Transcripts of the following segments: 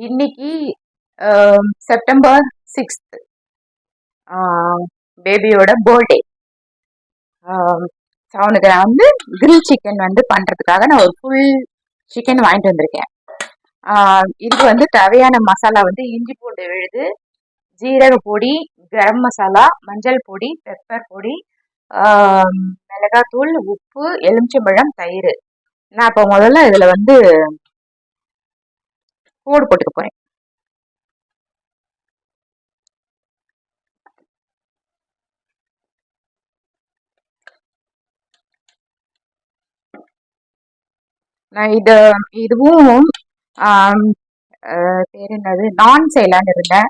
இன்னைக்கு September 6th பேபியோட birthday. அவனுக்கு நான் வந்து கிரில் சிக்கன் வந்து பண்றதுக்காக நான் ஒரு ஃபுல் சிக்கன் வாங்கிட்டு வந்திருக்கேன். இதுக்கு வந்து தேவையான மசாலா வந்து இஞ்சி பூண்டு விழுது, ஜீரக பொடி, கரம் மசாலா, மஞ்சள் பொடி, பெப்பர் பொடி, மிளகாத்தூள், உப்பு, எலுமிச்சம்பழம், தயிர். நான் இப்போ முதல்ல இதுல வந்து கோடு போட்டுக்க போறேன். நான் இதுவும் பேர் என்னது நான் செய்யலான்னு இருந்தேன்.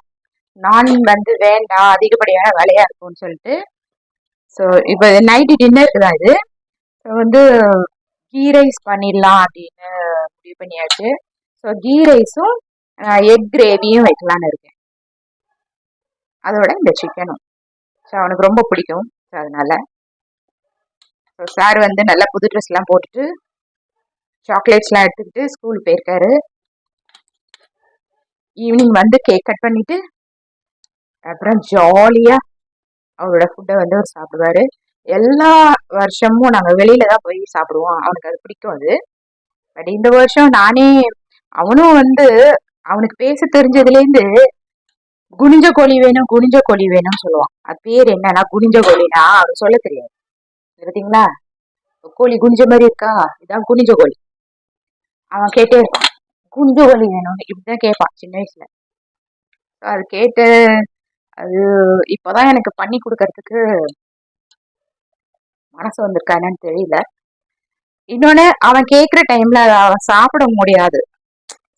நான் வந்து வேண்டாம், அதிகப்படியான வேலையா இருக்கும்னு சொல்லிட்டு. ஸோ இப்போ நைட்டு டின்னருக்கு தான் இது. ஸோ வந்து கீ ரைஸ் பண்ணிடலாம் அப்படின்னு முடிவு பண்ணியாச்சு. ஸோ கீ ரைஸும் எக் கிரேவியும் வைக்கலான்னு இருக்கேன். அதோட இந்த சிக்கனும். ஸோ அவனுக்கு ரொம்ப பிடிக்கும். ஸோ அதனால ஸோ சார் வந்து நல்லா புது ட்ரெஸ்லாம் போட்டுட்டு சாக்லேட்ஸ்லாம் எடுத்துக்கிட்டு ஸ்கூல் போயிருக்காரு. ஈவினிங் வந்து கேக் கட் பண்ணிட்டு அப்புறம் ஜாலியா அவரோட ஃபுட்டை வந்து அவர் சாப்பிடுவாரு. எல்லா வருஷமும் நாங்கள் வெளியில தான் போய் சாப்பிடுவோம். அவனுக்கு அது பிடிக்கும் அது. பட் இந்த வருஷம் நானே அவனும் வந்து அவனுக்கு பேச தெரிஞ்சதுலேருந்து குனிஞ்ச கோழி வேணும் குனிஞ்ச கோழி வேணும்னு சொல்லுவான். அது பேர் என்னன்னா குனிஞ்ச கோழினா அவனுக்கு சொல்ல தெரியாது. பார்த்தீங்களா, கோழி குனிஞ்ச மாதிரி இருக்கா, இதான் குனிஞ்ச கோழி. அவன் கேட்டே இருப்பான், குனிஞ்ச கோழி வேணும்னு இப்படிதான் கேட்பான் சின்ன வயசுல. அது கேட்டு அது இப்பதான் எனக்கு பண்ணி கொடுக்கறதுக்கு மனசு வந்திருக்கா என்னன்னு தெரியல. இன்னொன்னு அவன் கேட்குற டைம்ல அவன் சாப்பிட முடியாது.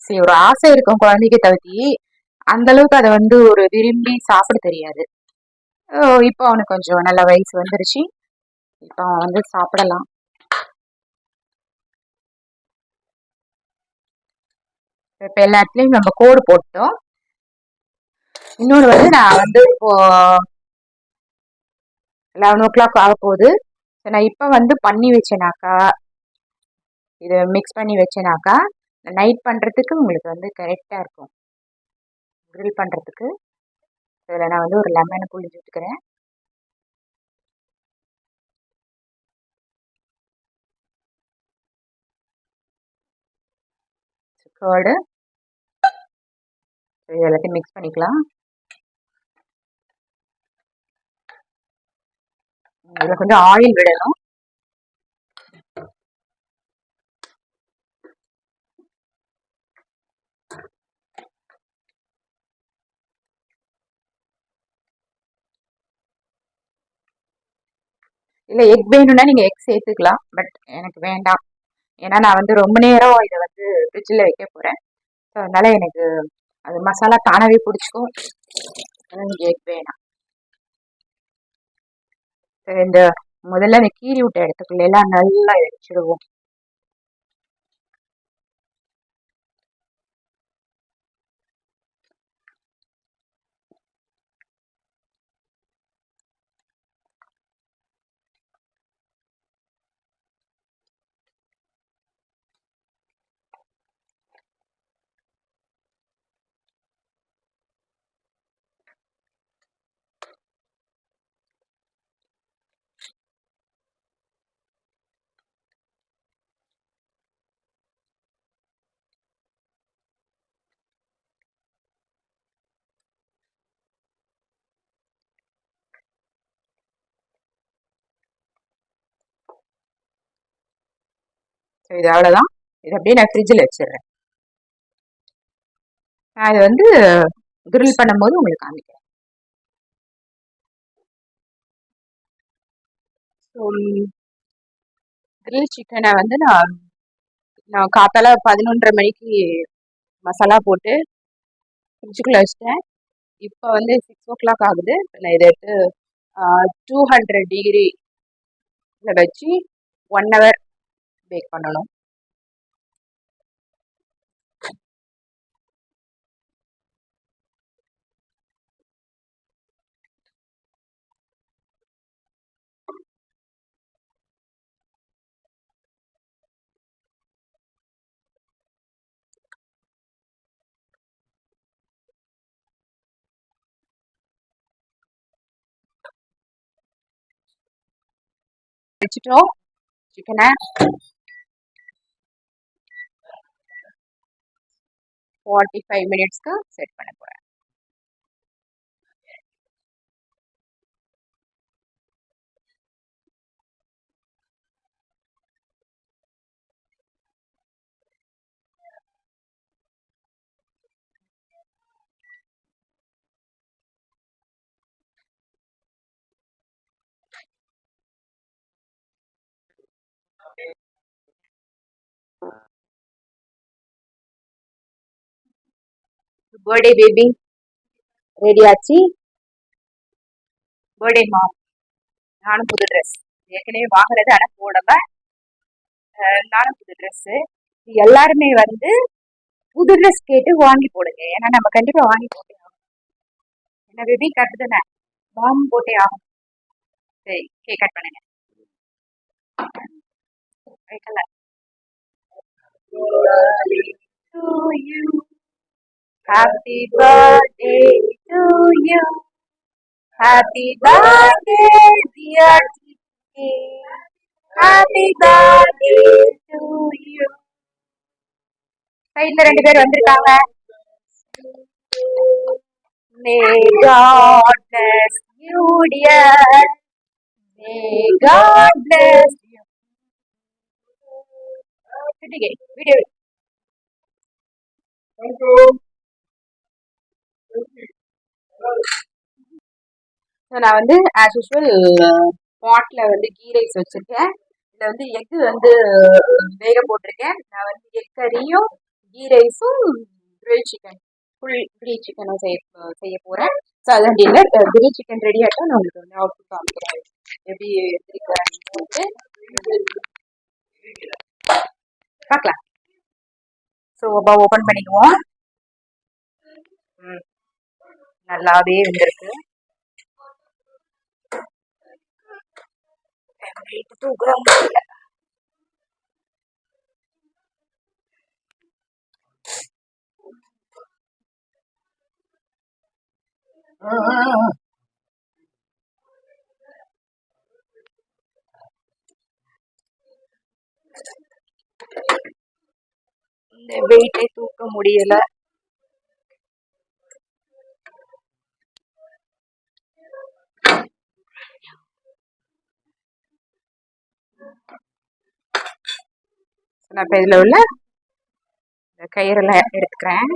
சரி, ஒரு ஆசை இருக்கும் குழந்தைக்கு தவிர்த்தி, அந்த அளவுக்கு அதை வந்து ஒரு விரும்பி சாப்பிட தெரியாது. இப்போ அவனுக்கு கொஞ்சம் நல்ல வயசு வந்துருச்சு. இப்போ அவன் வந்து சாப்பிடலாம். இப்போ எல்லா இடத்துலையும் நம்ம கோடு போட்டோம். இன்னொன்று வந்து நான் வந்து இப்போ 11 o'clock ஆக போகுது. நான் இப்போ வந்து பண்ணி வச்சேனாக்கா, இதை மிக்ஸ் பண்ணி வச்சேனாக்கா நைட் பண்ணுறதுக்கு உங்களுக்கு வந்து கரெக்டாக இருக்கும். கிரில் பண்ணுறதுக்கு இதில் நான் வந்து ஒரு லெமனை புழிஞ்சு விட்டுக்கிறேன். கர்டு எல்லாத்தையும் மிக்ஸ் பண்ணிக்கலாம். இதில் கொஞ்சம் ஆயில் விடணும். இல்லை எக் வேணும்னா நீங்கள் எக் சேர்த்துக்கலாம். பட் எனக்கு வேண்டாம். ஏன்னா நான் வந்து ரொம்ப நேரம் இதை வந்து ஃப்ரிட்ஜில் வைக்க போகிறேன். ஸோ அதனால எனக்கு அது மசாலா தானாகவே பிடிச்சிக்கும். எனக்கு எக் வேணாம். இந்த முதல்ல அந்த கீரி விட்ட இடத்துக்குள்ள எல்லாம் நல்லா இடிச்சிடுவோம். ஸோ இது அவ்வளோதான். இது அப்படியே நான் ஃப்ரிட்ஜில் வச்சிடுறேன். நான் இது வந்து கிரில் பண்ணும்போது உங்களுக்கு காமிக்கிறேன். ஸோ கிரில் சிக்கனை வந்து நான் காத்தால 11:30 மணிக்கு மசாலா போட்டு ஃப்ரிட்ஜுக்குள்ளே வச்சிட்டேன். இப்போ வந்து 6 o'clock ஆகுது. நான் இதை எடுத்து 200 டிகிரியில் வச்சு 1 hour பேக் பண்ணணும். வச்சுட்டோம் சிக்கனை 45 மினிட்ஸ்க்கு செட் பண்ண போறேன். பர்த்டே பேபி ரெடி ஆச்சு. பர்த்டே மாம் நானும் புது ட்ரெஸ் ஏற்கனவே வாங்குறது, ஆனா போடல. நானும் புது ட்ரெஸ். எல்லாருமே வந்து புது ட்ரெஸ் கேட்டு வாங்கி போடுங்க, ஏன்னா நம்ம கண்டிப்பா வாங்கி போட்டே ஆகும். என்ன பேபி கரெக்ட் தானே? மாம் போட்டே ஆகும். சரி, கேக் கட் பண்ணுங்க. வைக்கல. To you, happy birthday to you, happy birthday dear Chicken, happy birthday to you. சைட்ல 2 பேர் வந்திருக்காங்க. May God bless you dear, may God bless you. Video நான் வந்து ஆஸ் யூஸ்வல் பாட்ல வந்து கீ ரைஸ் வச்சிருக்கேன். இதுல வந்து எக்கு வந்து வேக போட்டிருக்கேன். நான் வந்து எக் கறியும் கீ ரைஸும் கிரில் சிக்கன் கிரில் சிக்கனும் செய்ய போறேன். ஸோ அதான் டின்னர். கிரில் சிக்கன் ரெடி ஆகிட்டா நான் உங்களுக்கு வந்து அவுட்புட் காமிக்கிறேன் எப்படி எடுத்துருக்கேன் சொல்லிட்டு பார்க்கலாம். ஸோ ஓப்பன் பண்ணிக்குவோம். நல்லாவே வந்திருக்கு. தூக்குற முடியல. இந்த வெயிட்டை தூக்க முடியல. நான் இப்ப இதுல உள்ள கயிறெல்லாம் எடுத்துக்கிறேன்.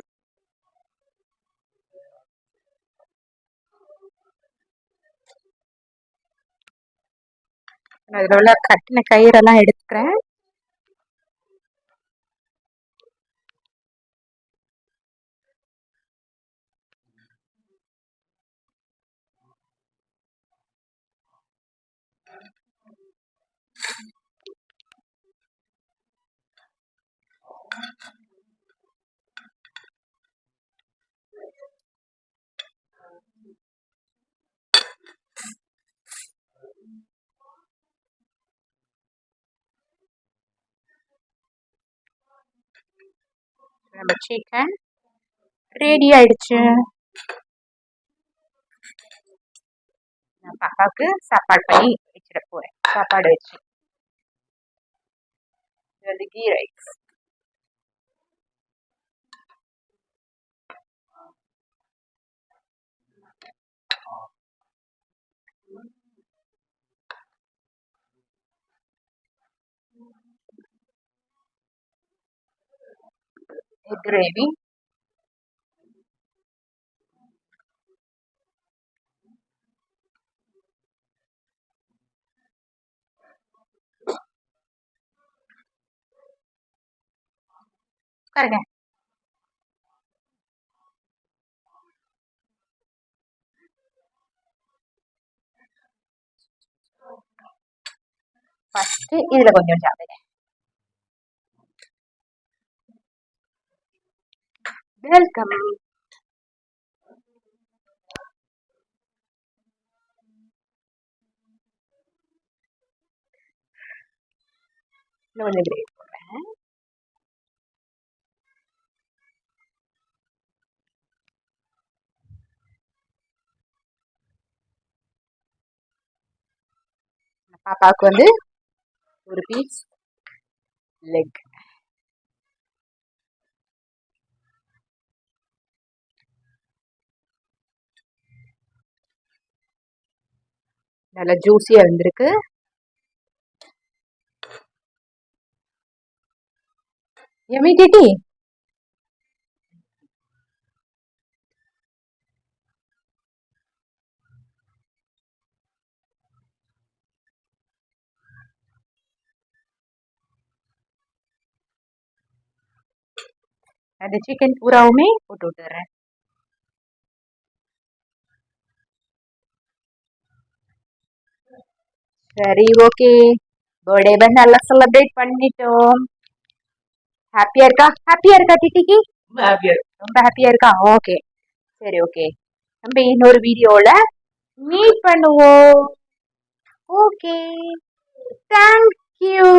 இதுல உள்ள கட்டின கயிறெல்லாம் எடுத்துக்கிறேன். நம்ம சிக்கன் ரெடி ஆயிடுச்சு. நான் பாப்பாவுக்கு சாப்பாடு பண்ணி வச்சிட போறேன். சாப்பாடு வச்சு இது வந்து கீ ரைஸ். கிரேவி, பாருங்க. ஃபர்ஸ்ட் இதுல கொஞ்சம் சாப்பிடுங்க. வெல்கம். கொஞ்சம் கிரேவி போடுறேன். பாப்பாவுக்கு வந்து ஒரு பீஸ் லெக். நல்லா ஜூஸியா வந்திருக்கு. எம்மி டிடி அந்த சிக்கன் பூராவுமே போட்டு விட்டுறேன். சரி, ஓகே. பர்த்டே நல்லா செலிப்ரேட் பண்ணிட்டோம். ஹாப்பியா இருக்கா டிடிக்கு? ரொம்ப ஹாப்பியா இருக்கா? ஓகே, சரி, ஓகே. நம்ம இன்னொரு வீடியோல மீட் பண்ணுவோம். Okay, thank you.